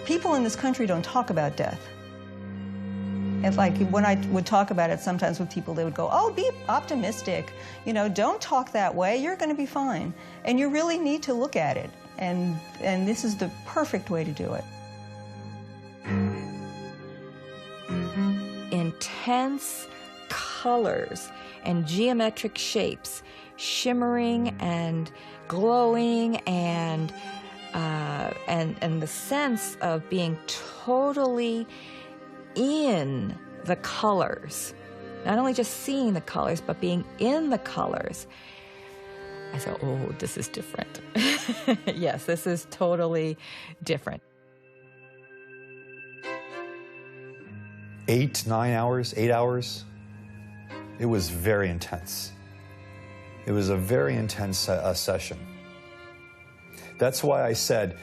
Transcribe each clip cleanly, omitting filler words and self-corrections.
People in this country don't talk about death. If when I would talk about it sometimes with people, they would go, oh, be optimistic. You know, don't talk that way. You're going to be fine. And you really need to look at it. And this is the perfect way to do it. Intense colors and geometric shapes, shimmering and glowing, and the sense of being totally in the colors, not only just seeing the colors, but being in the colors. I said, oh, this is different. Yes, this is totally different. 8 hours. It was very intense. It was a very intense session. That's why I said,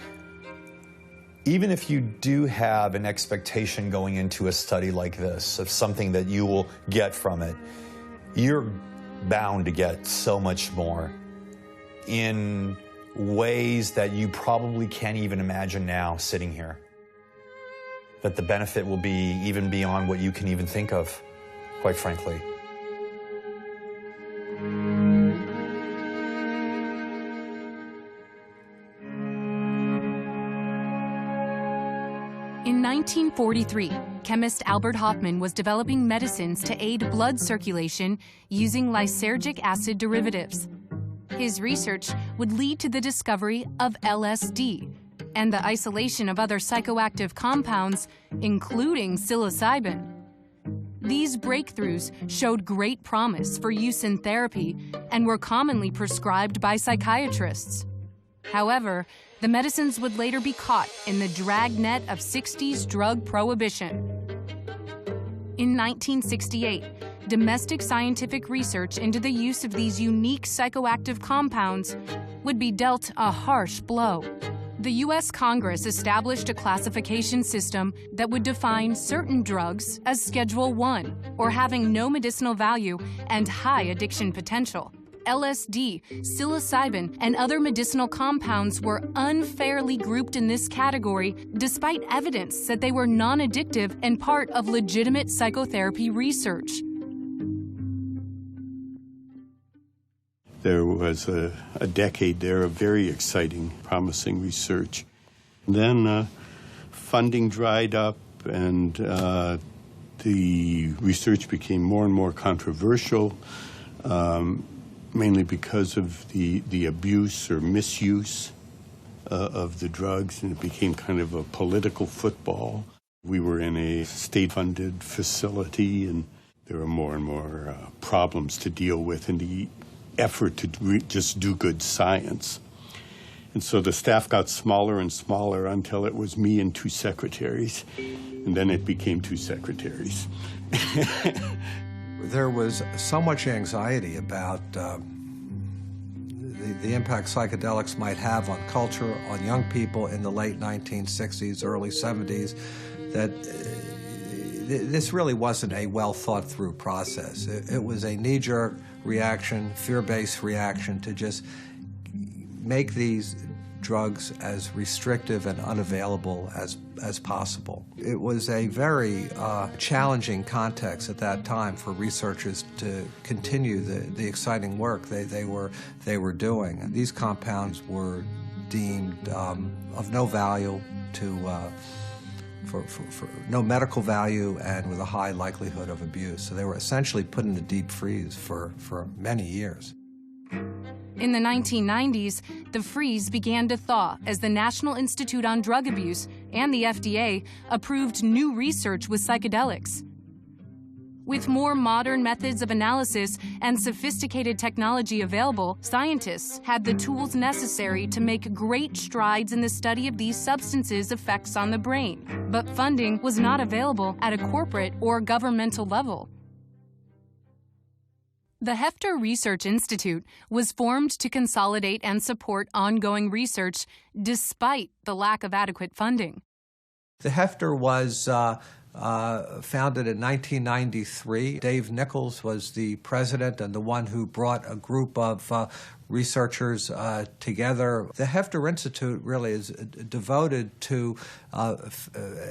even if you do have an expectation going into a study like this of something that you will get from it, you're bound to get so much more in ways that you probably can't even imagine now sitting here. That the benefit will be even beyond what you can even think of, quite frankly. In 1943, chemist Albert Hofmann was developing medicines to aid blood circulation using lysergic acid derivatives. His research would lead to the discovery of LSD and the isolation of other psychoactive compounds, including psilocybin. These breakthroughs showed great promise for use in therapy and were commonly prescribed by psychiatrists. However, the medicines would later be caught in the dragnet of 60s drug prohibition. In 1968, domestic scientific research into the use of these unique psychoactive compounds would be dealt a harsh blow. The U.S. Congress established a classification system that would define certain drugs as Schedule I, or having no medicinal value and high addiction potential. LSD, psilocybin, and other medicinal compounds were unfairly grouped in this category despite evidence that they were non-addictive and part of legitimate psychotherapy research. There was a decade there of very exciting, promising research. Then funding dried up, and the research became more and more controversial, mainly because of the abuse or misuse of the drugs, and it became kind of a political football. We were in a state-funded facility, and there were more and more problems to deal with in the effort to just do good science. And so the staff got smaller and smaller until it was me and 2 secretaries, and then it became 2 secretaries. There was so much anxiety about the impact psychedelics might have on culture, on young people in the late 1960s, early 70s, that this really wasn't a well-thought-through process. It was a knee-jerk reaction, fear-based reaction to just make these drugs as restrictive and unavailable as possible. It was a very challenging context at that time for researchers to continue the exciting work they were doing. These compounds were deemed of no value for no medical value and with a high likelihood of abuse. So they were essentially put in a deep freeze for many years. In the 1990s, the freeze began to thaw as the National Institute on Drug Abuse and the FDA approved new research with psychedelics. With more modern methods of analysis and sophisticated technology available, scientists had the tools necessary to make great strides in the study of these substances' effects on the brain. But funding was not available at a corporate or governmental level. The Hefter Research Institute was formed to consolidate and support ongoing research despite the lack of adequate funding. The Hefter was founded in 1993. Dave Nichols was the president and the one who brought a group of researchers together. The Hefter Institute really is devoted to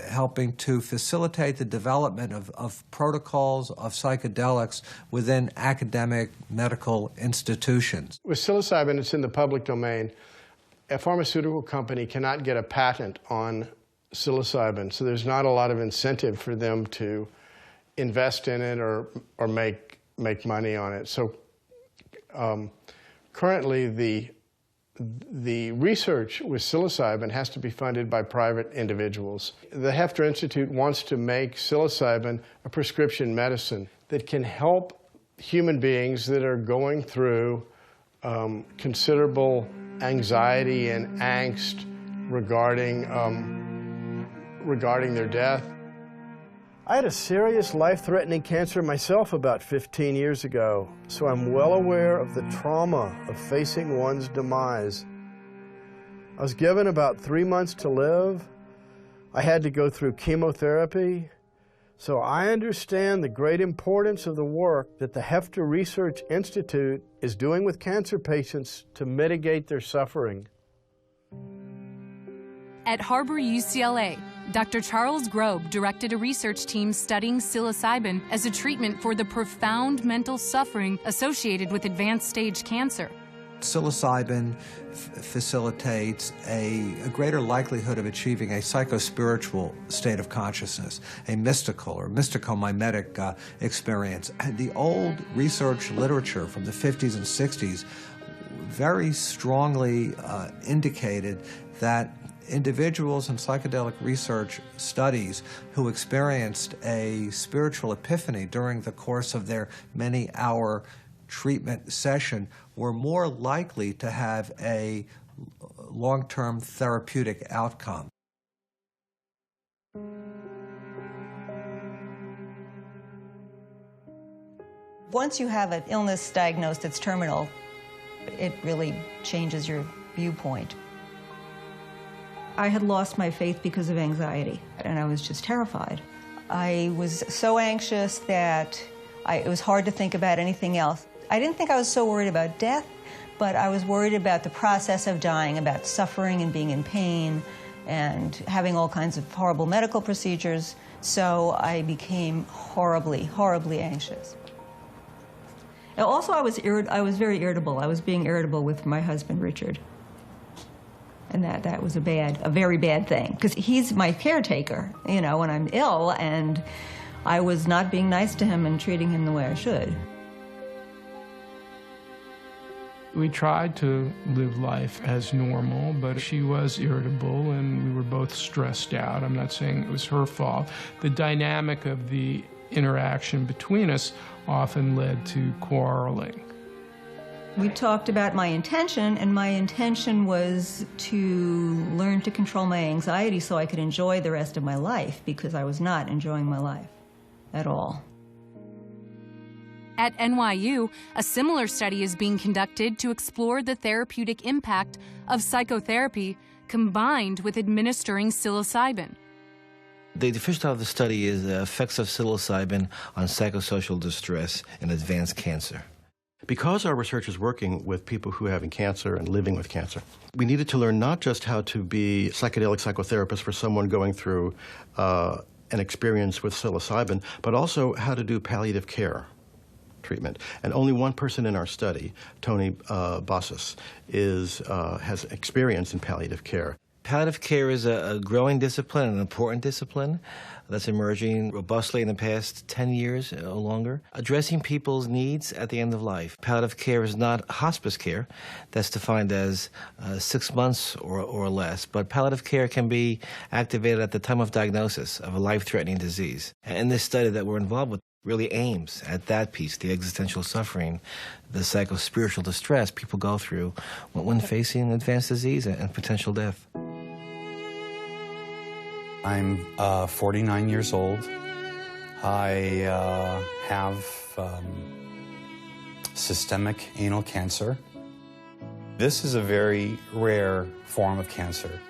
helping to facilitate the development of protocols of psychedelics within academic medical institutions. With psilocybin, it's in the public domain. A pharmaceutical company cannot get a patent on psilocybin, so there's not a lot of incentive for them to invest in it or make money on it. So currently, the research with psilocybin has to be funded by private individuals. The Hefter Institute wants to make psilocybin a prescription medicine that can help human beings that are going through considerable anxiety and angst regarding their death. I had a serious life-threatening cancer myself about 15 years ago, so I'm well aware of the trauma of facing one's demise. I was given about 3 months to live. I had to go through chemotherapy, so I understand the great importance of the work that the Hefter Research Institute is doing with cancer patients to mitigate their suffering. At Harbor UCLA, Dr. Charles Grobe directed a research team studying psilocybin as a treatment for the profound mental suffering associated with advanced stage cancer. Psilocybin facilitates a greater likelihood of achieving a psychospiritual state of consciousness, a mystical or mystico-mimetic experience. And the old research literature from the 50s and 60s very strongly indicated that individuals in psychedelic research studies who experienced a spiritual epiphany during the course of their many-hour treatment session were more likely to have a long-term therapeutic outcome. Once you have an illness diagnosed that's terminal, it really changes your viewpoint. I had lost my faith because of anxiety, and I was just terrified. I was so anxious that it was hard to think about anything else. I didn't think I was so worried about death, but I was worried about the process of dying, about suffering and being in pain and having all kinds of horrible medical procedures. So I became horribly, horribly anxious. And also, I was very irritable. I was being irritable with my husband, Richard. And that was a very bad thing, because he's my caretaker, you know, when I'm ill, and I was not being nice to him and treating him the way I should. We tried to live life as normal, but she was irritable and we were both stressed out. I'm not saying it was her fault. The dynamic of the interaction between us often led to quarreling. We talked about my intention, and my intention was to learn to control my anxiety so I could enjoy the rest of my life, because I was not enjoying my life at all. At NYU, a similar study is being conducted to explore the therapeutic impact of psychotherapy combined with administering psilocybin. The first part of the study is the effects of psilocybin on psychosocial distress in advanced cancer. Because our research is working with people who are having cancer and living with cancer, we needed to learn not just how to be psychedelic psychotherapists for someone going through an experience with psilocybin, but also how to do palliative care treatment. And only one person in our study, Tony Bossis, has experience in palliative care. Palliative care is a growing discipline, an important discipline that's emerging robustly in the past 10 years or longer, addressing people's needs at the end of life. Palliative care is not hospice care. That's defined as 6 months or less. But palliative care can be activated at the time of diagnosis of a life-threatening disease. And this study that we're involved with really aims at that piece, the existential suffering, the psychospiritual distress people go through when facing advanced disease and potential death. I'm 49 years old. I have systemic anal cancer. This is a very rare form of cancer.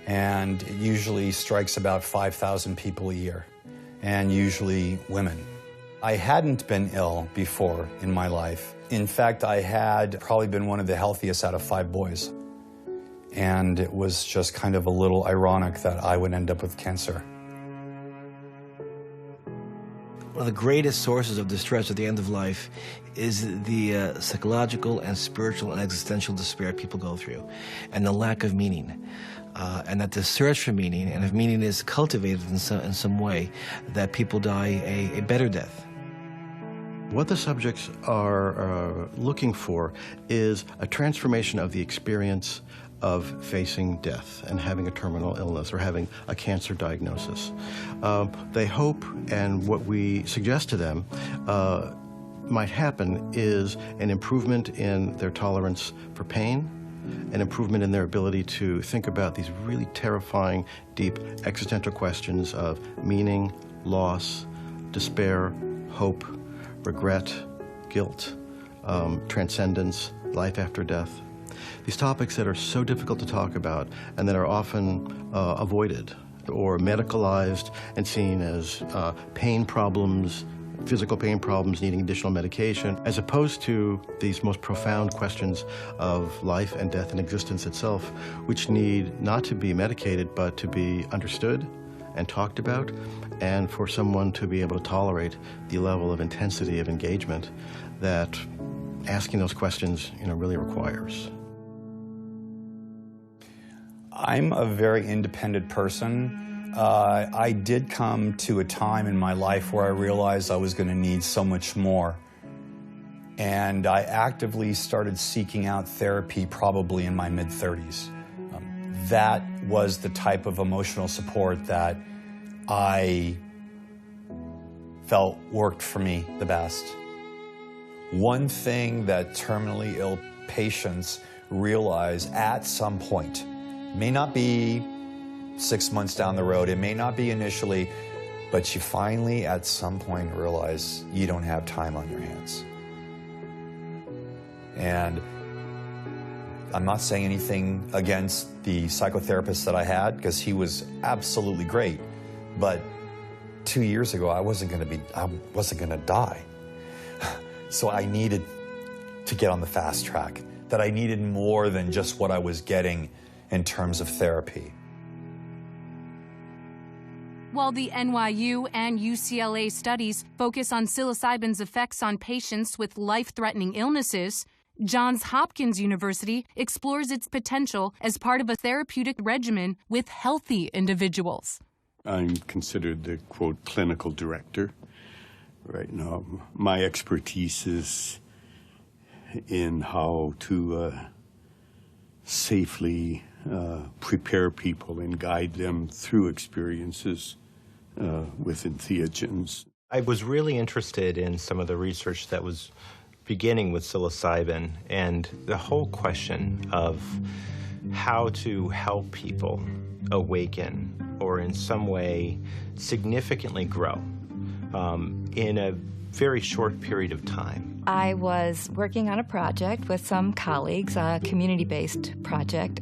and it usually strikes about 5,000 people a year, and usually women. I hadn't been ill before in my life. In fact, I had probably been one of the healthiest out of 5 boys. And it was just kind of a little ironic that I would end up with cancer. One of the greatest sources of distress at the end of life is the psychological and spiritual and existential despair people go through, and the lack of meaning. And that the search for meaning, and if meaning is cultivated in some way, that people die a better death. What the subjects are looking for is a transformation of the experience of facing death and having a terminal illness or having a cancer diagnosis. They hope, and what we suggest to them might happen, is an improvement in their tolerance for pain, an improvement in their ability to think about these really terrifying, deep existential questions of meaning, loss, despair, hope, regret, guilt, transcendence, life after death. These topics that are so difficult to talk about and that are often avoided or medicalized and seen as pain problems, physical pain problems needing additional medication, as opposed to these most profound questions of life and death and existence itself, which need not to be medicated but to be understood and talked about, and for someone to be able to tolerate the level of intensity of engagement that asking those questions, really requires. I'm a very independent person. I did come to a time in my life where I realized I was going to need so much more. And I actively started seeking out therapy probably in my mid-30s. That was the type of emotional support that I felt worked for me the best. One thing that terminally ill patients realize at some point, may not be 6 months down the road, it may not be initially, but you finally at some point realize you don't have time on your hands. And I'm not saying anything against the psychotherapist that I had, because he was absolutely great. But 2 years ago, I wasn't gonna die. So I needed to get on the fast track, that I needed more than just what I was getting in terms of therapy. While the NYU and UCLA studies focus on psilocybin's effects on patients with life-threatening illnesses, Johns Hopkins University explores its potential as part of a therapeutic regimen with healthy individuals. I'm considered the, quote, clinical director right now. My expertise is in how to safely prepare people and guide them through experiences with entheogens. I was really interested in some of the research that was beginning with psilocybin and the whole question of how to help people awaken or in some way significantly grow in a very short period of time. I was working on a project with some colleagues, a community-based project,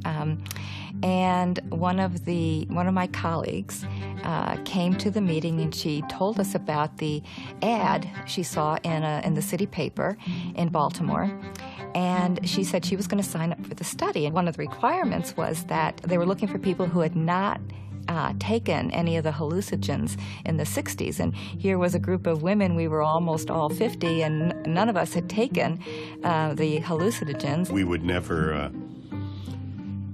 and one of my colleagues came to the meeting, and she told us about the ad she saw in the city paper in Baltimore. And she said she was going to sign up for the study. And one of the requirements was that they were looking for people who had not taken any of the hallucinogens in the 60s. And here was a group of women, we were almost all 50, and none of us had taken the hallucinogens. We would never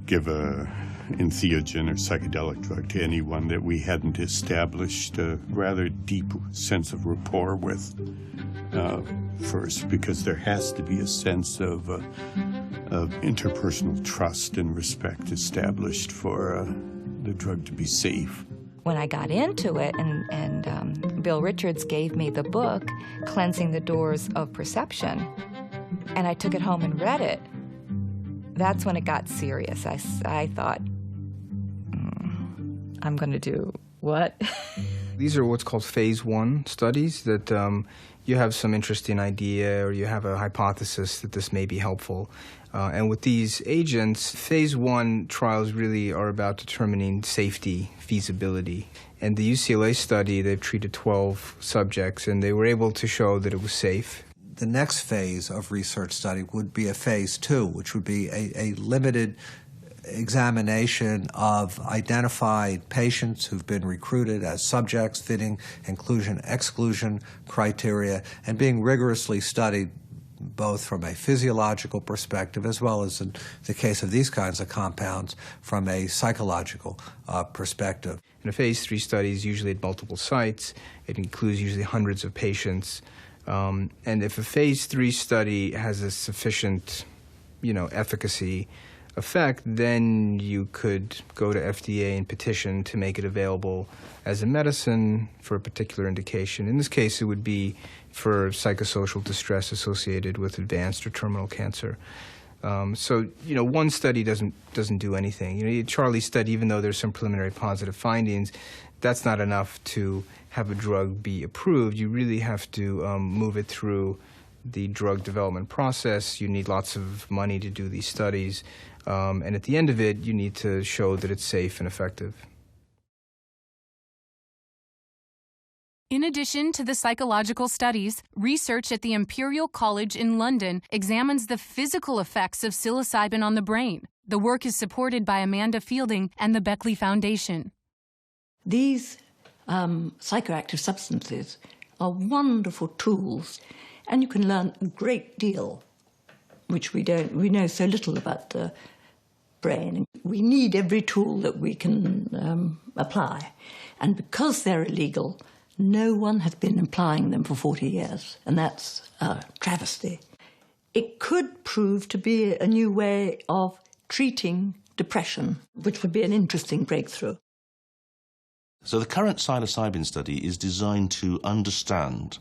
give a entheogen or psychedelic drug to anyone that we hadn't established a rather deep sense of rapport with first, because there has to be a sense of interpersonal trust and respect established for the drug to be safe. When I got into it, and Bill Richards gave me the book, Cleansing the Doors of Perception, and I took it home and read it, that's when it got serious. I thought, I'm going to do what? These are what's called phase 1 studies that you have some interesting idea or you have a hypothesis that this may be helpful. And with these agents, phase 1 trials really are about determining safety, feasibility. And the UCLA study, they've treated 12 subjects, and they were able to show that it was safe. The next phase of research study would be a phase 2, which would be a limited examination of identified patients who've been recruited as subjects fitting inclusion-exclusion criteria and being rigorously studied both from a physiological perspective as well as, in the case of these kinds of compounds, from a psychological perspective. And a phase 3 study is usually at multiple sites. It includes usually hundreds of patients. And if a phase 3 study has a sufficient, efficacy effect, then you could go to FDA and petition to make it available as a medicine for a particular indication. In this case, it would be for psychosocial distress associated with advanced or terminal cancer. So, one study doesn't do anything. Charlie's study, even though there's some preliminary positive findings, that's not enough to have a drug be approved. You really have to move it through the drug development process. You need lots of money to do these studies. And at the end of it, you need to show that it's safe and effective. In addition to the psychological studies, research at the Imperial College in London examines the physical effects of psilocybin on the brain. The work is supported by Amanda Fielding and the Beckley Foundation. These psychoactive substances are wonderful tools, and you can learn a great deal, which we know so little about the brain. We need every tool that we can apply, and because they're illegal, no one has been applying them for 40 years, and that's a travesty. It could prove to be a new way of treating depression, which would be an interesting breakthrough. So the current psilocybin study is designed to understand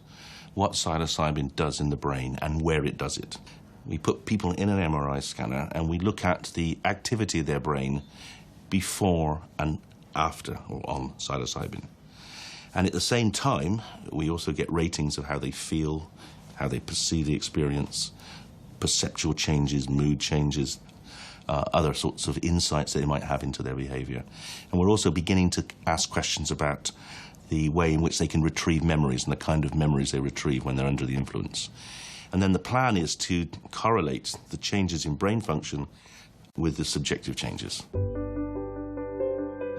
what psilocybin does in the brain and where it does it. We put people in an MRI scanner and we look at the activity of their brain before and after or on psilocybin. And at the same time, we also get ratings of how they feel, how they perceive the experience, perceptual changes, mood changes, other sorts of insights that they might have into their behavior. And we're also beginning to ask questions about the way in which they can retrieve memories and the kind of memories they retrieve when they're under the influence. And then the plan is to correlate the changes in brain function with the subjective changes.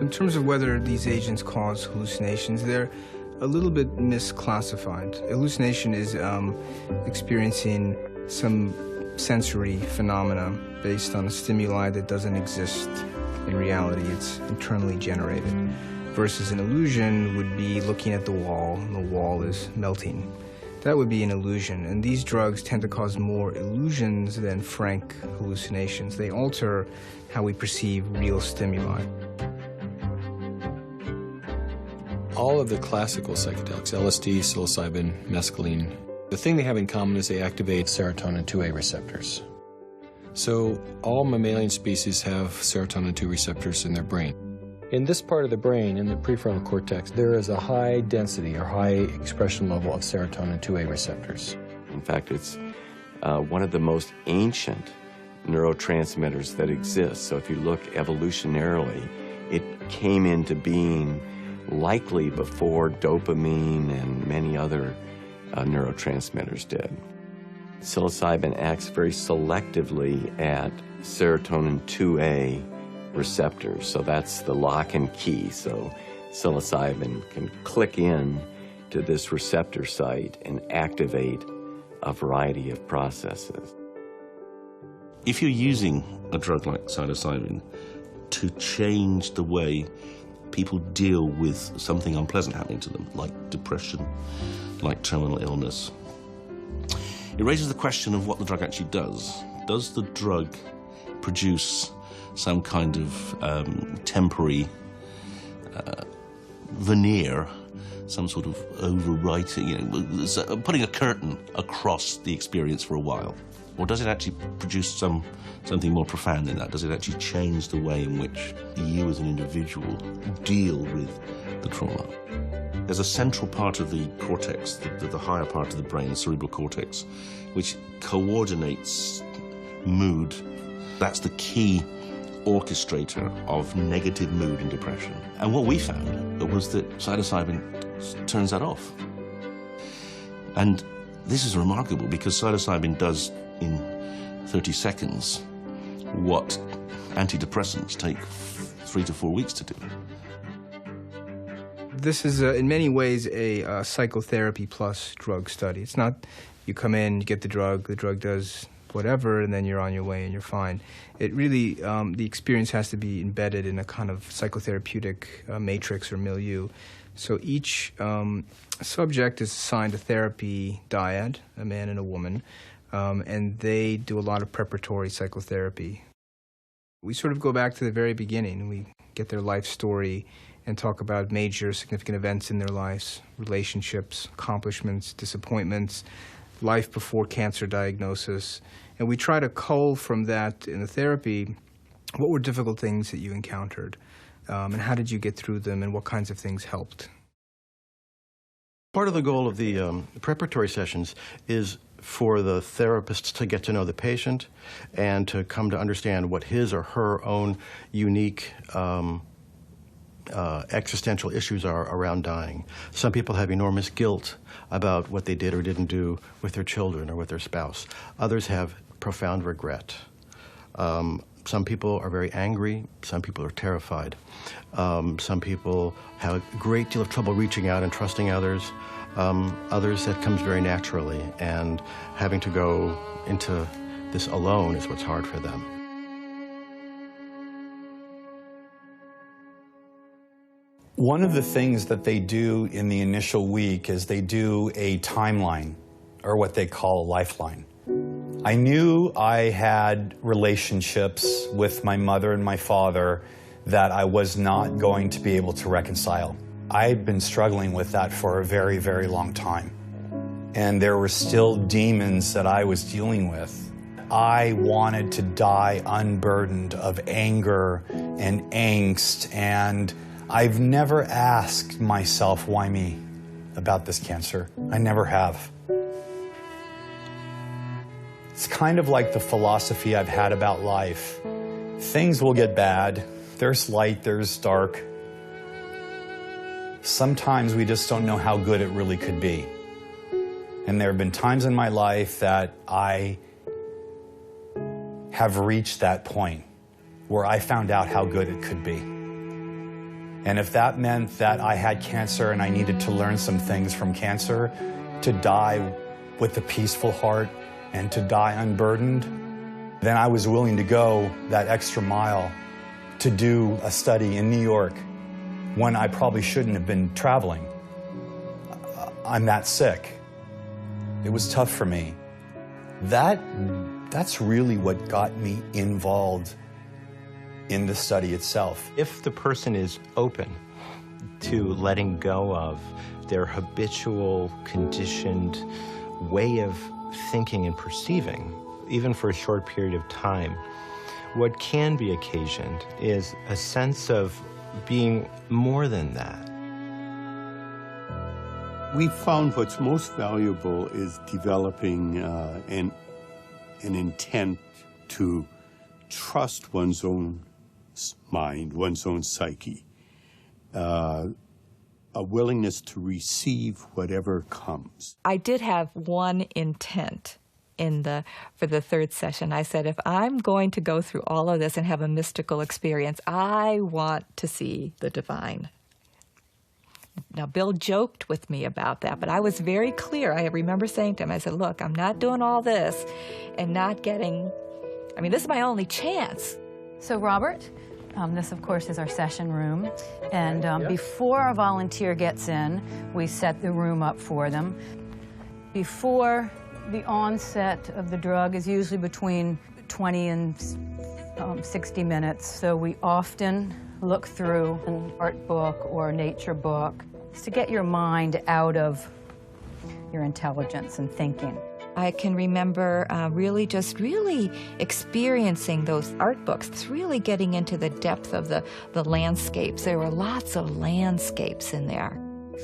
In terms of whether these agents cause hallucinations, they're a little bit misclassified. Hallucination is experiencing some sensory phenomena based on a stimuli that doesn't exist in reality. It's internally generated. Versus an illusion would be looking at the wall, and the wall is melting. That would be an illusion, and these drugs tend to cause more illusions than frank hallucinations. They alter how we perceive real stimuli. All of the classical psychedelics, LSD, psilocybin, mescaline, the thing they have in common is they activate serotonin 2A receptors. So all mammalian species have serotonin 2 receptors in their brain. In this part of the brain, in the prefrontal cortex, there is a high density or high expression level of serotonin 2A receptors. In fact, it's one of the most ancient neurotransmitters that exists. So if you look evolutionarily, it came into being likely before dopamine and many other neurotransmitters did. Psilocybin acts very selectively at serotonin 2A receptors, so that's the lock and key. So psilocybin can click in to this receptor site and activate a variety of processes. If you're using a drug like psilocybin to change the way people deal with something unpleasant happening to them, like depression, like terminal illness, it raises the question of what the drug actually does. Does the drug produce some kind of temporary veneer, some sort of overwriting, putting a curtain across the experience for a while? Or does it actually produce something more profound than that? Does it actually change the way in which you as an individual deal with the trauma? There's a central part of the cortex, the higher part of the brain, the cerebral cortex, which coordinates mood. That's the key orchestrator of negative mood and depression. And what we found was that psilocybin turns that off. And this is remarkable because psilocybin does in 30 seconds what antidepressants take 3 to 4 weeks to do. This is, in many ways, a psychotherapy plus drug study. It's not you come in, you get the drug does whatever, and then you're on your way and you're fine. It really, the experience has to be embedded in a kind of psychotherapeutic matrix or milieu. So each subject is assigned a therapy dyad, a man and a woman, and they do a lot of preparatory psychotherapy. We sort of go back to the very beginning. We get their life story and talk about major significant events in their lives, relationships, accomplishments, disappointments, life before cancer diagnosis. And we try to cull from that in the therapy, what were difficult things that you encountered, and how did you get through them, and what kinds of things helped? Part of the goal of the preparatory sessions is for the therapists to get to know the patient and to come to understand what his or her own unique existential issues are around dying. Some people have enormous guilt about what they did or didn't do with their children or with their spouse. Others have profound regret. Some people are very angry. Some people are terrified. Some people have a great deal of trouble reaching out and trusting others. Others, that comes very naturally, and having to go into this alone is what's hard for them. One of the things that they do in the initial week is they do a timeline, or what they call a lifeline. I knew I had relationships with my mother and my father that I was not going to be able to reconcile. I'd been struggling with that for a very, very long time. And there were still demons that I was dealing with. I wanted to die unburdened of anger and angst, and I've never asked myself, why me, about this cancer. I never have. It's kind of like the philosophy I've had about life. Things will get bad. There's light, there's dark. Sometimes we just don't know how good it really could be. And there have been times in my life that I have reached that point where I found out how good it could be. And if that meant that I had cancer and I needed to learn some things from cancer, to die with a peaceful heart and to die unburdened, then I was willing to go that extra mile to do a study in New York when I probably shouldn't have been traveling. I'm that sick. It was tough for me. That's really what got me involved in the study itself. If the person is open to letting go of their habitual, conditioned way of thinking and perceiving, even for a short period of time, what can be occasioned is a sense of being more than that. We found what's most valuable is developing an intent to trust one's own mind, one's own psyche, a willingness to receive whatever comes. I did have one intent for the third session. I said, if I'm going to go through all of this and have a mystical experience, I want to see the divine. Now, Bill joked with me about that, but I was very clear. I remember saying to him, I said, look, I'm not doing all this and not getting, this is my only chance. So, Robert, this, of course, is our session room. And before a volunteer gets in, we set the room up for them. Before the onset of the drug is usually between 20 and 60 minutes. So we often look through an art book or a nature book to get your mind out of your intelligence and thinking. I can remember really experiencing those art books. It's really getting into the depth of the landscapes. There were lots of landscapes in there.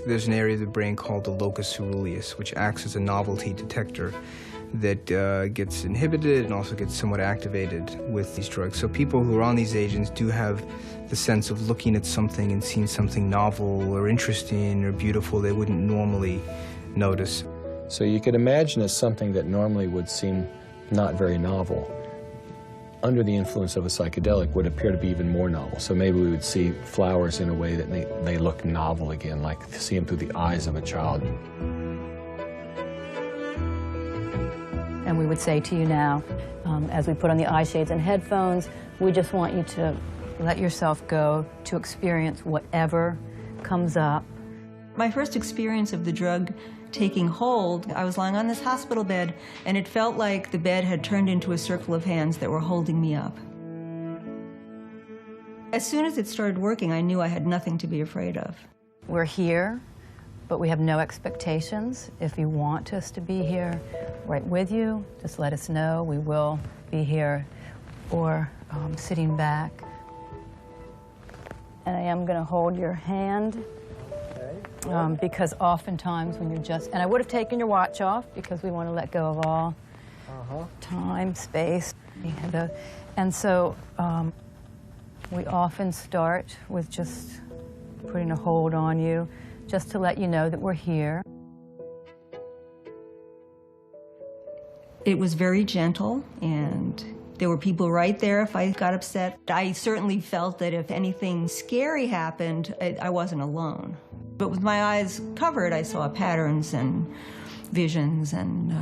There's an area of the brain called the locus ceruleus, which acts as a novelty detector that gets inhibited and also gets somewhat activated with these drugs. So people who are on these agents do have the sense of looking at something and seeing something novel or interesting or beautiful they wouldn't normally notice. So you could imagine as something that normally would seem not very novel, under the influence of a psychedelic would appear to be even more novel. So maybe we would see flowers in a way that they look novel again, like see them through the eyes of a child. And we would say to you now, as we put on the eye shades and headphones, we just want you to let yourself go to experience whatever comes up. My first experience of the drug taking hold, I was lying on this hospital bed, and it felt like the bed had turned into a circle of hands that were holding me up. As soon as it started working, I knew I had nothing to be afraid of. We're here, but we have no expectations. If you want us to be here right with you, just let us know. We will be here, or sitting back. And I am going to hold your hand. Because oftentimes when you're just, and I would have taken your watch off because we want to let go of all time, space. And so we often start with just putting a hold on you, just to let you know that we're here. It was very gentle, and there were people right there if I got upset. I certainly felt that if anything scary happened, I wasn't alone. But with my eyes covered, I saw patterns and visions and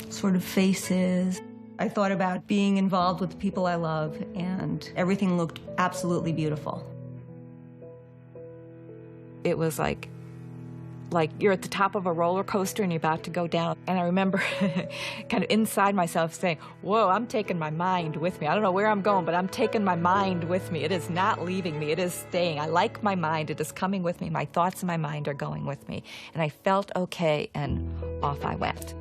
sort of faces. I thought about being involved with the people I love, and everything looked absolutely beautiful. It was like you're at the top of a roller coaster and you're about to go down. And I remember kind of inside myself saying, whoa, I'm taking my mind with me. I don't know where I'm going, but I'm taking my mind with me. It is not leaving me. It is staying. I like my mind. It is coming with me. My thoughts and my mind are going with me. And I felt okay, and off I went.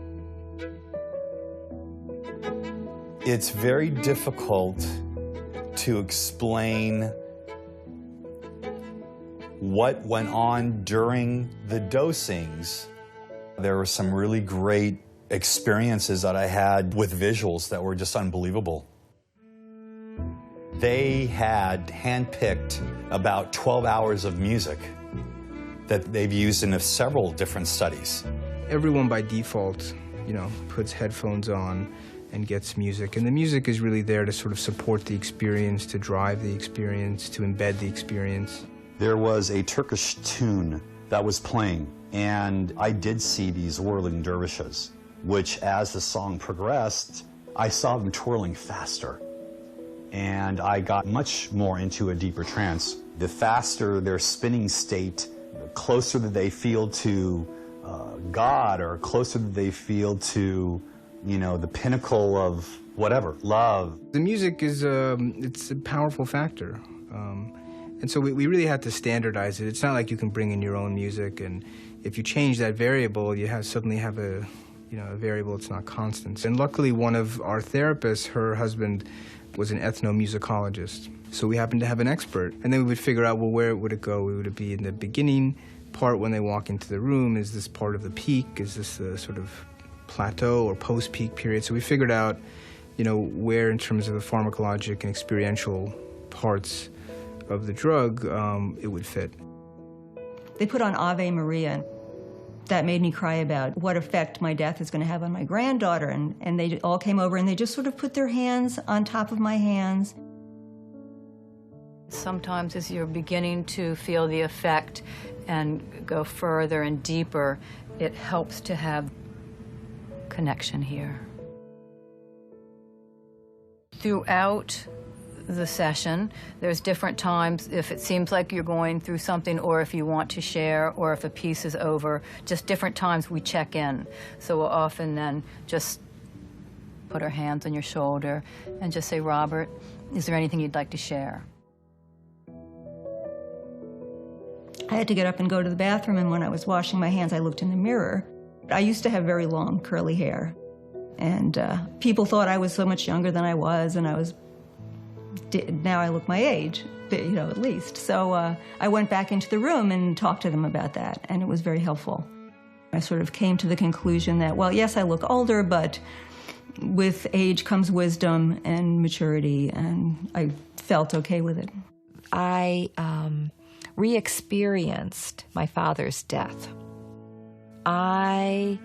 It's very difficult to explain what went on during the dosings. There were some really great experiences that I had with visuals that were just unbelievable. They had handpicked about 12 hours of music that they've used in several different studies. Everyone by default, puts headphones on and gets music. And the music is really there to sort of support the experience, to drive the experience, to embed the experience. There was a Turkish tune that was playing, and I did see these whirling dervishes, which as the song progressed, I saw them twirling faster. And I got much more into a deeper trance. The faster their spinning state, the closer that they feel to God, or closer that they feel to, the pinnacle of whatever, love. The music is it's a powerful factor. And so we really had to standardize it. It's not like you can bring in your own music, and if you change that variable, you suddenly have a variable that's not constant. And luckily, one of our therapists, her husband, was an ethnomusicologist. So we happened to have an expert. And then we would figure out, well, where would it go? Would it be in the beginning part when they walk into the room? Is this part of the peak? Is this the sort of plateau or post-peak period? So we figured out, where in terms of the pharmacologic and experiential parts of the drug, it would fit. They put on Ave Maria. That made me cry about what effect my death is going to have on my granddaughter. And they all came over and they just sort of put their hands on top of my hands. Sometimes as you're beginning to feel the effect and go further and deeper, it helps to have connection here. Throughout the session, there's different times if it seems like you're going through something, or if you want to share, or if a piece is over, just different times we check in. So we'll often then just put our hands on your shoulder and just say, Robert, is there anything you'd like to share? I had to get up and go to the bathroom, and when I was washing my hands, I looked in the mirror. I used to have very long curly hair, and people thought I was so much younger than I was, and I was now I look my age, at least. So I went back into the room and talked to them about that, and it was very helpful. I sort of came to the conclusion that, well, yes, I look older, but with age comes wisdom and maturity, and I felt okay with it. I re-experienced my father's death. I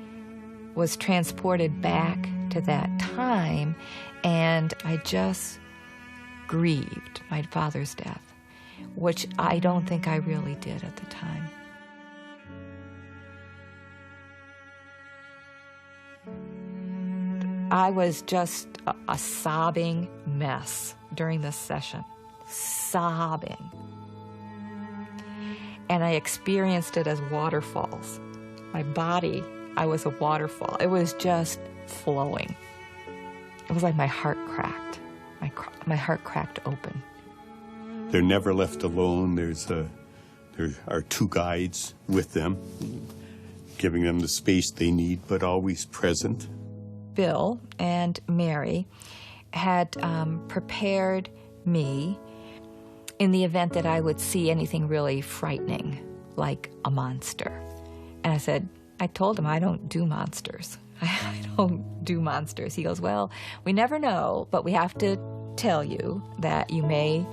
was transported back to that time, and I just grieved my father's death, which I don't think I really did at the time. I was just a sobbing mess during this session, sobbing. And I experienced it as waterfalls. My body, I was a waterfall. It was just flowing. It was like my heart cracked. My heart cracked open. They're never left alone. There are two guides with them, giving them the space they need, but always present. Bill and Mary had prepared me in the event that I would see anything really frightening, like a monster. And I told him, I don't do monsters. I don't do monsters. He goes, well, we never know, but we have to tell you that you may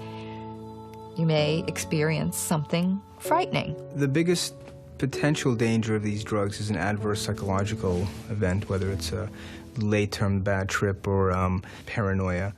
experience something frightening. The biggest potential danger of these drugs is an adverse psychological event, whether it's a late-term bad trip or paranoia.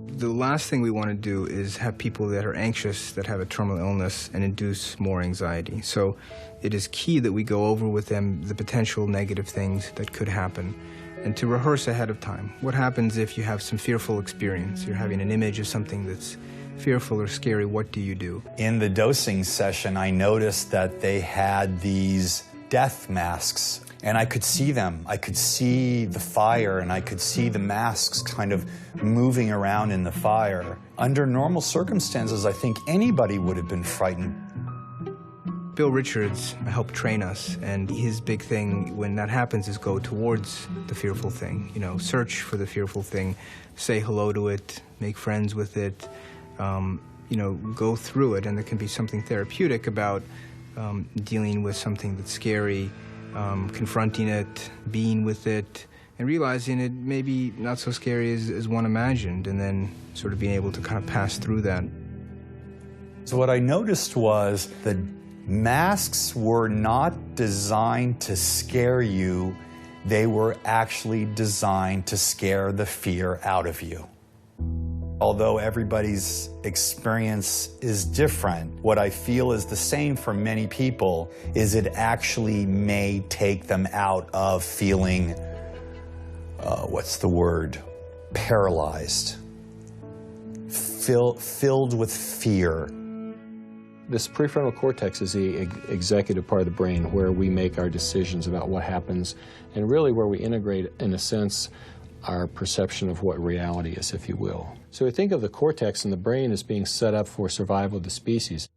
The last thing we want to do is have people that are anxious, that have a terminal illness, and induce more anxiety. So it is key that we go over with them the potential negative things that could happen, and to rehearse ahead of time. What happens if you have some fearful experience? You're having an image of something that's fearful or scary. What do you do? In the dosing session, I noticed that they had these death masks, and I could see them. I could see the fire, and I could see the masks kind of moving around in the fire. Under normal circumstances, I think anybody would have been frightened. Bill Richards helped train us, and his big thing when that happens is go towards the fearful thing. Search for the fearful thing, say hello to it, make friends with it, go through it, and there can be something therapeutic about dealing with something that's scary, confronting it, being with it, and realizing it may be not so scary as one imagined, and then sort of being able to kind of pass through that. So what I noticed was the masks were not designed to scare you. They were actually designed to scare the fear out of you. Although everybody's experience is different, what I feel is the same for many people is it actually may take them out of feeling, paralyzed, filled with fear. This prefrontal cortex is the executive part of the brain where we make our decisions about what happens and really where we integrate, in a sense, our perception of what reality is, if you will. So we think of the cortex in the brain as being set up for survival of the species.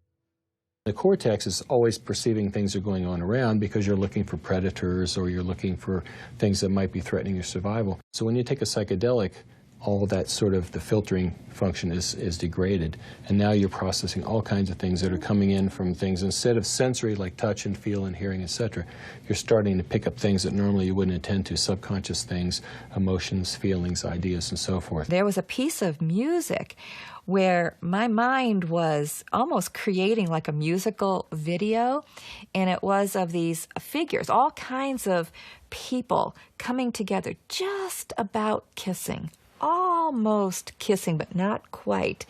The cortex is always perceiving things are going on around because you're looking for predators or you're looking for things that might be threatening your survival. So when you take a psychedelic, all that sort of the filtering function is degraded, and now you're processing all kinds of things that are coming in from things. Instead of sensory like touch and feel and hearing, etc., you're starting to pick up things that normally you wouldn't attend to, subconscious things, emotions, feelings, ideas, and so forth. There was a piece of music where my mind was almost creating like a musical video, and it was of these figures, all kinds of people coming together, just about kissing. Almost kissing, but not quite.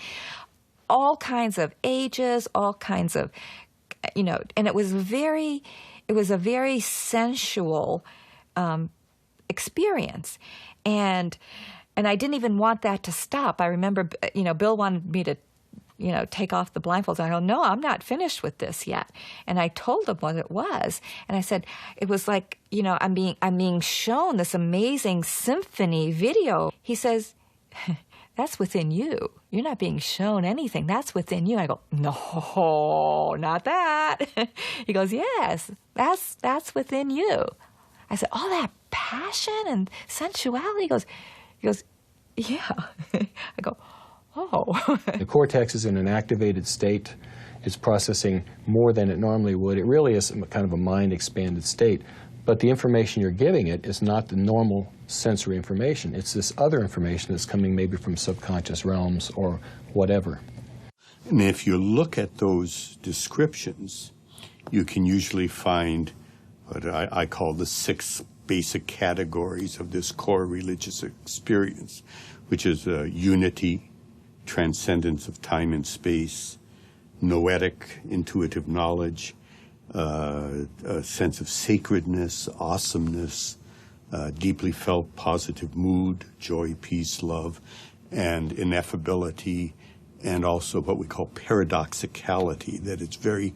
All kinds of ages, all kinds of, and it was a very sensual experience. And I didn't even want that to stop. I remember, Bill wanted me to, take off the blindfolds. I go, no, I'm not finished with this yet. And I told him what it was. And I said, it was like, I'm being shown this amazing symphony video. He says, that's within you. You're not being shown anything. That's within you. I go, no, not that. He goes, yes, that's within you. I said, all that passion and sensuality? He goes, yeah. I go, oh. The cortex is in an activated state. It's processing more than it normally would. It really is kind of a mind-expanded state. But the information you're giving it is not the normal sensory information. It's this other information that's coming maybe from subconscious realms or whatever. And if you look at those descriptions, you can usually find what I call the 6 basic categories of this core religious experience, which is unity, transcendence of time and space, noetic, intuitive knowledge, a sense of sacredness, awesomeness, deeply felt positive mood, joy, peace, love, and ineffability, and also what we call paradoxicality, that it's very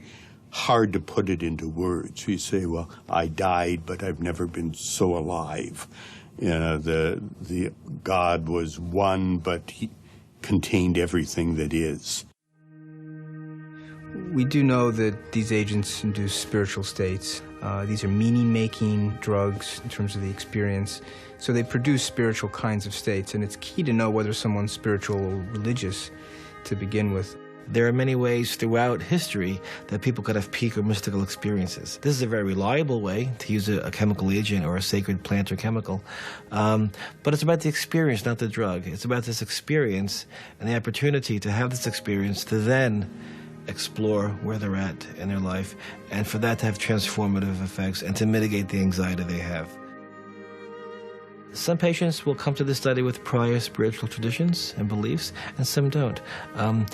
hard to put it into words. You say, well, I died, but I've never been so alive. The God was one, but he contained everything that is. We do know that these agents induce spiritual states. These are meaning-making drugs in terms of the experience. So they produce spiritual kinds of states, and it's key to know whether someone's spiritual or religious to begin with. There are many ways throughout history that people could have peak or mystical experiences. This is a very reliable way to use a chemical agent or a sacred plant or chemical. But it's about the experience, not the drug. It's about this experience and the opportunity to have this experience to then explore where they're at in their life, and for that to have transformative effects and to mitigate the anxiety they have. Some patients will come to the study with prior spiritual traditions and beliefs, and some don't.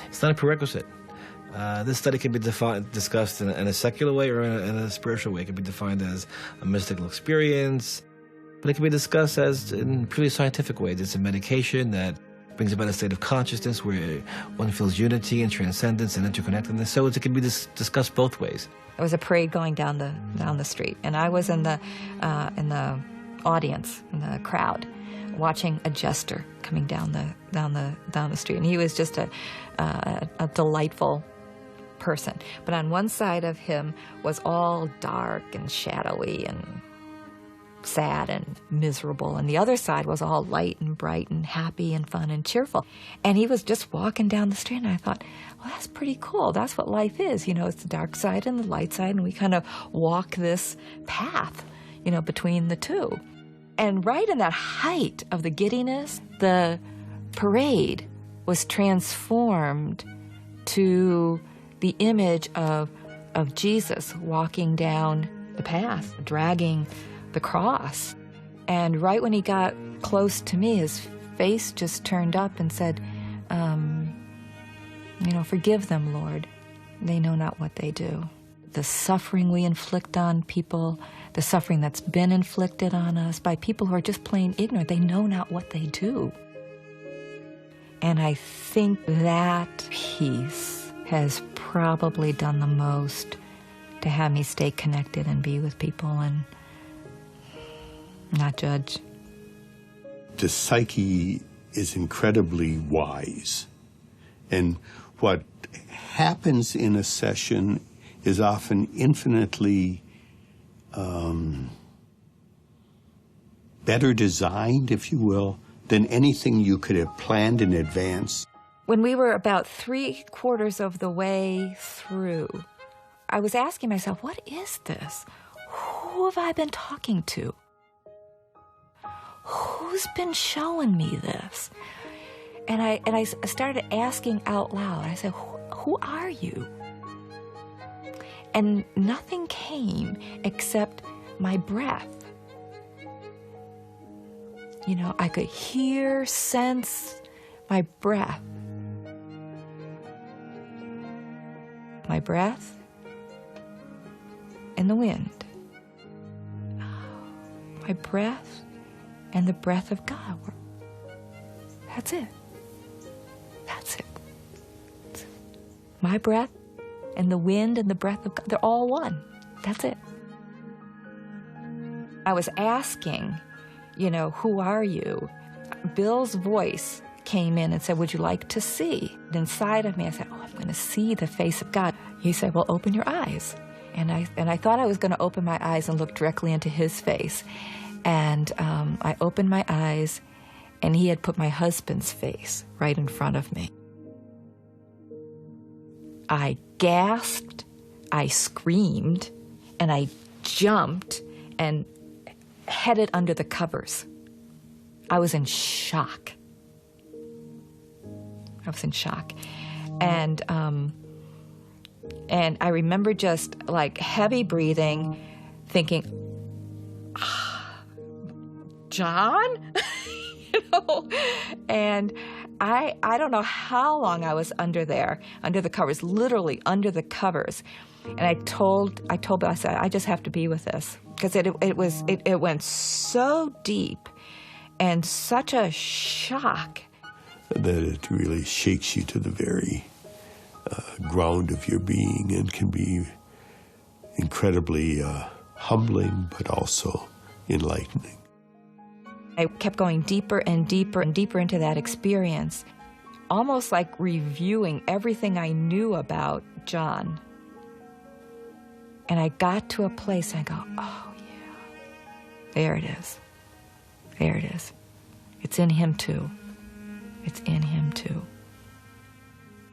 It's not a prerequisite. This study can be discussed in a secular way or in a spiritual way. It can be defined as a mystical experience, but it can be discussed as in purely scientific ways. It's a medication that brings about a state of consciousness where one feels unity and transcendence and interconnectedness. So it can be discussed both ways. There was a parade going down the street, and I was in the audience, in the crowd, watching a jester coming down the street, and he was just a delightful person. But on one side of him was all dark and shadowy and sad and miserable, and the other side was all light and bright and happy and fun and cheerful. And he was just walking down the street, and I thought, well, that's pretty cool. That's what life is. It's the dark side and the light side, and we kind of walk this path, between the two. And right in that height of the giddiness, the parade was transformed to the image of Jesus walking down the path, dragging the cross. And right when he got close to me, his face just turned up and said, forgive them, Lord. They know not what they do. The suffering we inflict on people, the suffering that's been inflicted on us by people who are just plain ignorant, they know not what they do. And I think that piece has probably done the most to have me stay connected and be with people and not judge. The psyche is incredibly wise. And what happens in a session is often infinitely better designed, if you will, than anything you could have planned in advance. When we were about 3/4 of the way through, I was asking myself, what is this? Who have I been talking to? Who's been showing me this? And I started asking out loud. I said, who are you? And nothing came except my breath. I could hear, sense my breath. My breath and the wind. My breath and the breath of God. That's it. That's it. My breath and the wind and the breath of God, they're all one. That's it. I was asking, who are you? Bill's voice came in and said, would you like to see? Inside of me, I said, I'm going to see the face of God. He said, well, open your eyes. And I thought I was going to open my eyes and look directly into his face. And I opened my eyes, and he had put my husband's face right in front of me. I gasped, I screamed, and I jumped and headed under the covers. I was in shock. I was in shock. And I remember just like heavy breathing, thinking, John? You know? And I don't know how long I was under there, under the covers, literally under the covers. And I told Bill, I said, I just have to be with this. Because it went so deep and such a shock. That it really shakes you to the very ground of your being and can be incredibly humbling, but also enlightening. I kept going deeper and deeper and deeper into that experience, almost like reviewing everything I knew about John. And I got to a place, I go, oh yeah, there it is. There it is. It's in him too. It's in him too.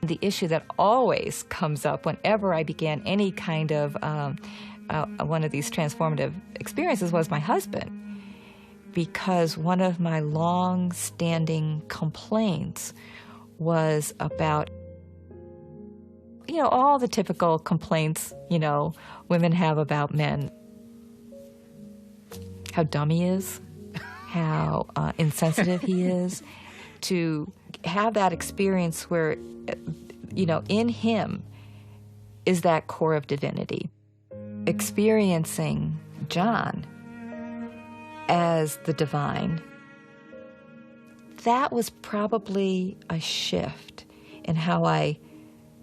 The issue that always comes up whenever I began any kind of one of these transformative experiences was my husband. Because one of my long-standing complaints was about, you know, all the typical complaints, you know, women have about men. How dumb he is, how insensitive he is. To have that experience where, you know, in him is that core of divinity. Experiencing John as the divine, that was probably a shift in how I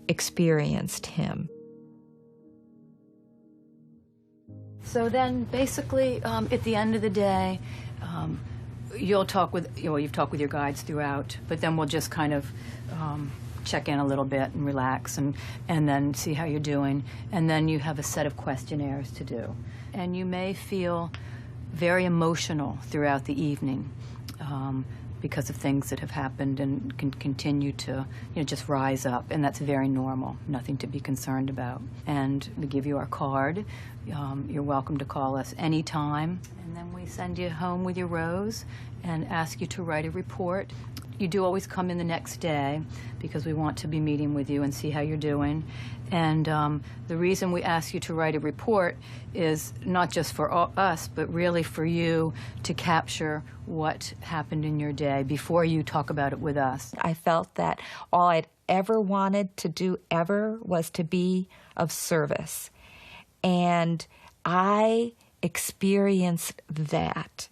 experienced him. So then basically at the end of the day, you'll talk with, you know, you've talked with your guides throughout, but then we'll just kind of check in a little bit and relax and then see how you're doing. And then you have a set of questionnaires to do. And you may feel very emotional throughout the evening because of things that have happened and can continue to, you know, just rise up. And that's very normal, nothing to be concerned about. And we give you our card. You're welcome to call us anytime. And then we send you home with your rose and ask you to write a report. You do always come in the next day because we want to be meeting with you and see how you're doing. And the reason we ask you to write a report is not just for us, but really for you to capture what happened in your day before you talk about it with us. I felt that all I'd ever wanted to do ever was to be of service. And I experienced that.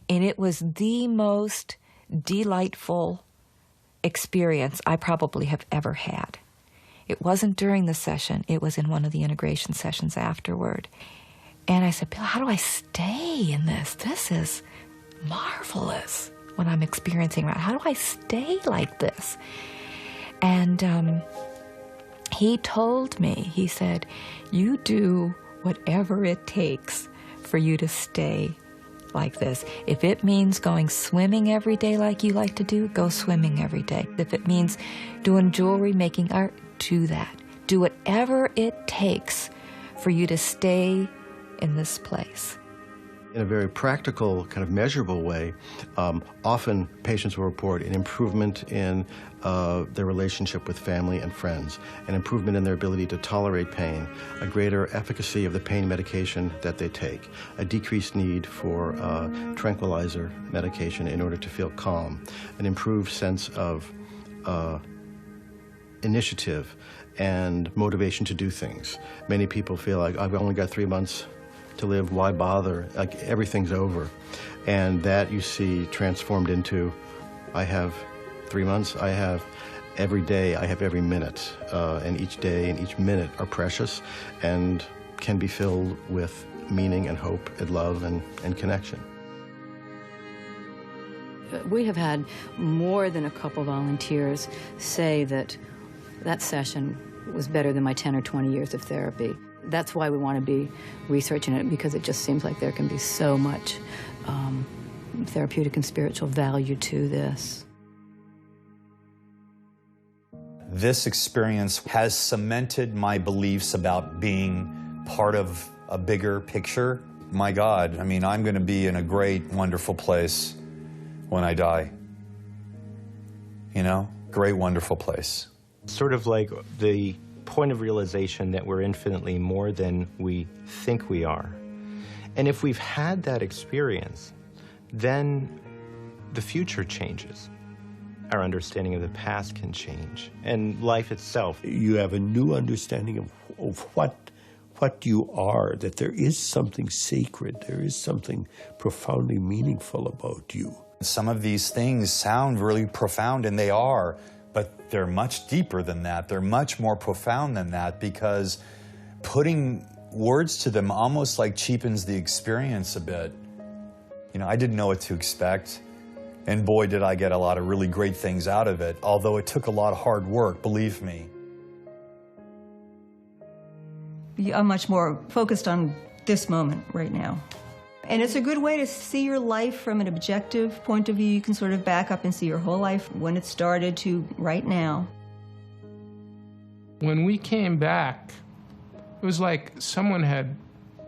And it was the most delightful experience I probably have ever had. It wasn't during the session, it was in one of the integration sessions afterward. And I said, Bill, how do I stay in this? This is marvelous what I'm experiencing right now. How do I stay like this? And he told me, he said, you do whatever it takes for you to stay like this. If it means going swimming every day like you like to do, go swimming every day. If it means doing jewelry, making art, do that. Do whatever it takes for you to stay in this place. In a very practical, kind of measurable way, often patients will report an improvement in their relationship with family and friends, an improvement in their ability to tolerate pain, a greater efficacy of the pain medication that they take, a decreased need for tranquilizer medication in order to feel calm, an improved sense of initiative and motivation to do things. Many people feel like, I've only got 3 months to live, why bother? Like everything's over. And that you see transformed into, I have 3 months, I have every day, I have every minute. And each day and each minute are precious and can be filled with meaning and hope and love and connection. We have had more than a couple volunteers say that that session was better than my 10 or 20 years of therapy. That's why we want to be researching it, because it just seems like there can be so much therapeutic and spiritual value to this. This experience has cemented my beliefs about being part of a bigger picture. My God, I mean, I'm going to be in a great, wonderful place when I die. You know, great, wonderful place. Sort of like the point of realization that we're infinitely more than we think we are. And if we've had that experience, then the future changes. Our understanding of the past can change, and life itself. You have a new understanding of what you are, that there is something sacred, there is something profoundly meaningful about you. Some of these things sound really profound, and they are, but they're much deeper than that. They're much more profound than that, because putting words to them almost like cheapens the experience a bit. You know, I didn't know what to expect. And boy, did I get a lot of really great things out of it, although it took a lot of hard work, believe me. I'm much more focused on this moment right now. And it's a good way to see your life from an objective point of view. You can sort of back up and see your whole life, when it started to right now. When we came back, it was like someone had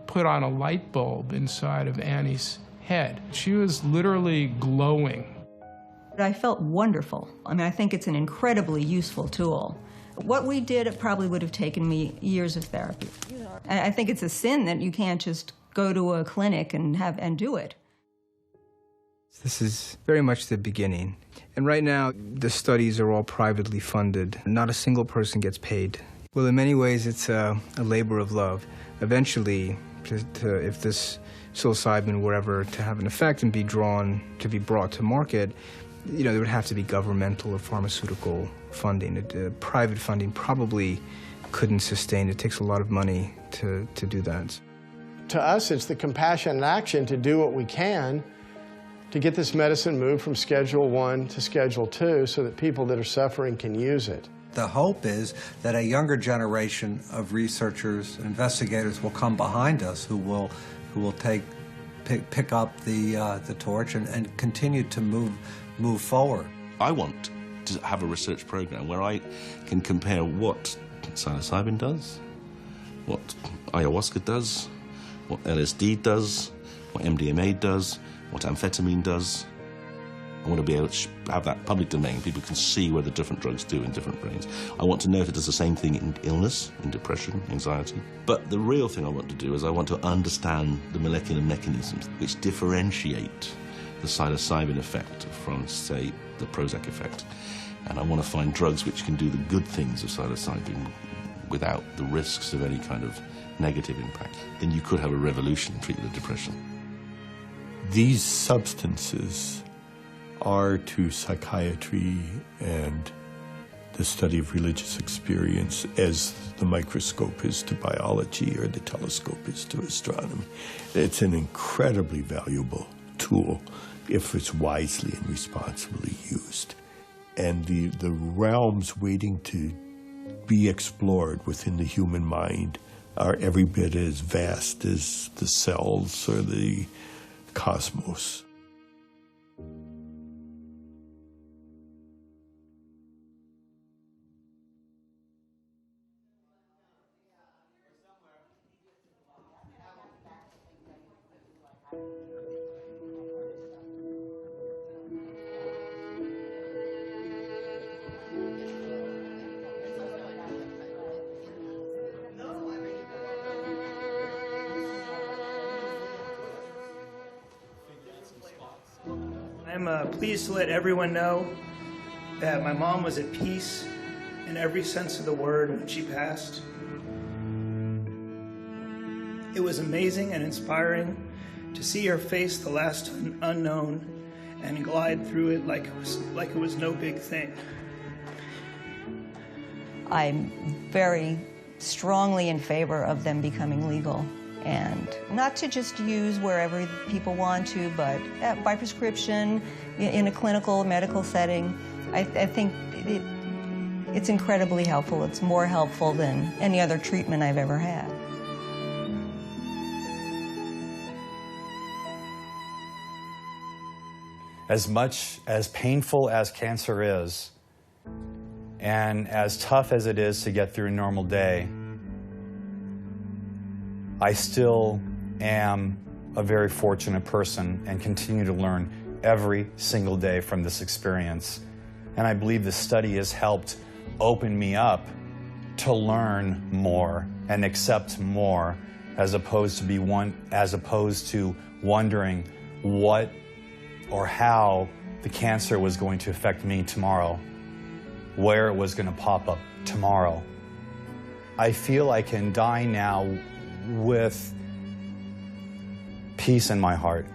put on a light bulb inside of Annie's head. She was literally glowing. I felt wonderful. I mean, I think it's an incredibly useful tool. What we did, it probably would have taken me years of therapy. I think it's a sin that you can't just go to a clinic and do it. This is very much the beginning. And right now, the studies are all privately funded. Not a single person gets paid. Well, in many ways, it's a labor of love. Eventually, if this psilocybin were ever to have an effect and be brought to market, you know, there would have to be governmental or pharmaceutical funding. Private funding probably couldn't sustain. It takes a lot of money to do that. To us, it's the compassion and action to do what we can to get this medicine moved from Schedule 1 to Schedule 2 so that people that are suffering can use it. The hope is that a younger generation of researchers and investigators will come behind us who will pick up the torch and continue to move forward. I want to have a research program where I can compare what psilocybin does, what ayahuasca does, what LSD does, what MDMA does, what amphetamine does. I want to be able to have that public domain. People can see what the different drugs do in different brains. I want to know if it does the same thing in illness, in depression, anxiety. But the real thing I want to do is I want to understand the molecular mechanisms which differentiate the psilocybin effect from, say, the Prozac effect. And I want to find drugs which can do the good things of psilocybin without the risks of any kind of negative impact. Then you could have a revolution in treatment of depression. These substances are to psychiatry and the study of religious experience as the microscope is to biology or the telescope is to astronomy. It's an incredibly valuable tool if it's wisely and responsibly used. And the realms waiting to be explored within the human mind are every bit as vast as the cells or the cosmos. I'm pleased to let everyone know that my mom was at peace in every sense of the word when she passed. It was amazing and inspiring to see her face the last unknown and glide through it like it was no big thing. I'm very strongly in favor of them becoming legal. And not to just use wherever people want to, but by prescription, in a clinical, medical setting. I think it's incredibly helpful. It's more helpful than any other treatment I've ever had. As much as painful as cancer is, and as tough as it is to get through a normal day, I still am a very fortunate person and continue to learn every single day from this experience. And I believe this study has helped open me up to learn more and accept more, as opposed to wondering what or how the cancer was going to affect me tomorrow, where it was going to pop up tomorrow. I feel I can die now with peace in my heart.